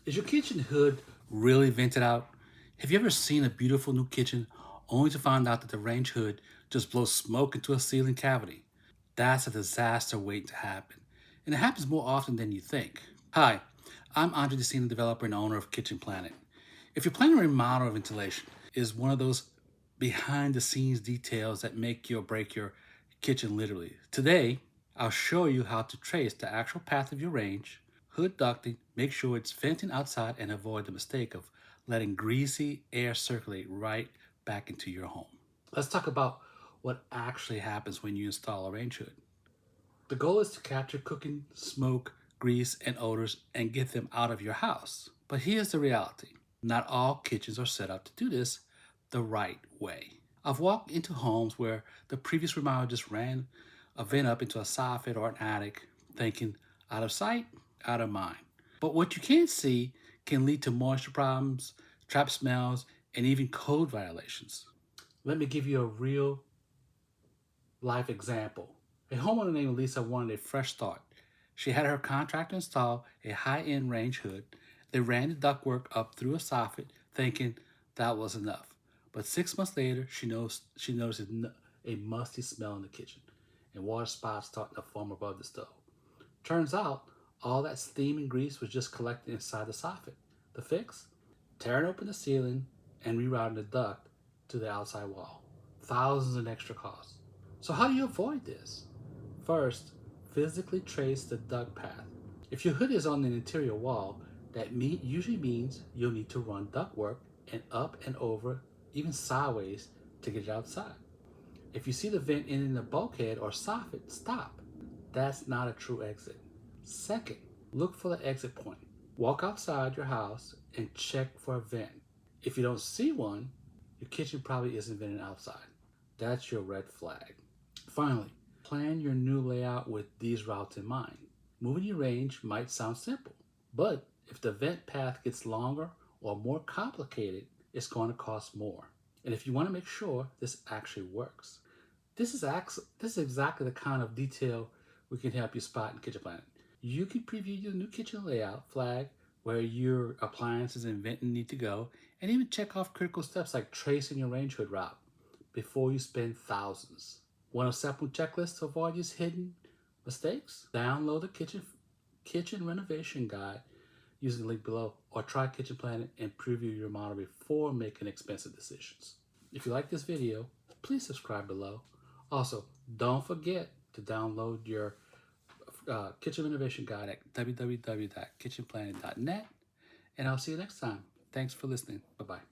Is your kitchen hood really vented out? Have you ever seen a beautiful new kitchen only to find out that the range hood just blows smoke into a ceiling cavity? That's a disaster waiting to happen, and it happens more often than you think. Hi, I'm Andre Decina, developer and owner of Kitchen Planet. If you're planning a remodel or ventilation, is one of those behind the scenes details that make you or break your kitchen literally. Today, I'll show you how to trace the actual path of your range, hood ducting, make sure it's venting outside, and avoid the mistake of letting greasy air circulate right back into your home. Let's talk about what actually happens when you install a range hood. The goal is to capture cooking, smoke, grease, and odors and get them out of your house. But here's the reality: not all kitchens are set up to do this the right way. I've walked into homes where the previous remodel just ran a vent up into a soffit or an attic, thinking out of sight, out of mind. But what you can't see can lead to moisture problems, trap smells, and even code violations. Let me give you a real life example. A homeowner named Lisa wanted a fresh start. She had her contractor install a high-end range hood. They ran the ductwork up through a soffit, thinking that was enough. But 6 months later, she noticed a musty smell in the kitchen and water spots starting to form above the stove. Turns out, all that steam and grease was just collected inside the soffit. The fix? Tearing open the ceiling and rerouting the duct to the outside wall. Thousands in extra costs. So how do you avoid this? First, physically trace the duct path. If your hood is on an interior wall, that usually means you'll need to run ductwork and up and over, even sideways, to get it outside. If you see the vent ending in a bulkhead or soffit, stop. That's not a true exit. Second, look for the exit point. Walk outside your house and check for a vent. If you don't see one, your kitchen probably isn't vented outside. That's your red flag. Finally, plan your new layout with these routes in mind. Moving your range might sound simple, but if the vent path gets longer or more complicated, it's going to cost more. And if you want to make sure this actually works, this is exactly the kind of detail we can help you spot in Kitchen Planet. You can preview your new kitchen layout, flag where your appliances and venting need to go, and even check off critical steps like tracing your range hood route before you spend thousands. Want a simple checklist to avoid these hidden mistakes? Download the kitchen renovation guide using the link below, or try Kitchen Planet and preview your model before making expensive decisions. If you like this video, please subscribe below. Also, don't forget to download your kitchen renovation guide at www.kitchenplanet.net, and I'll see you next time. Thanks for listening. Bye-bye.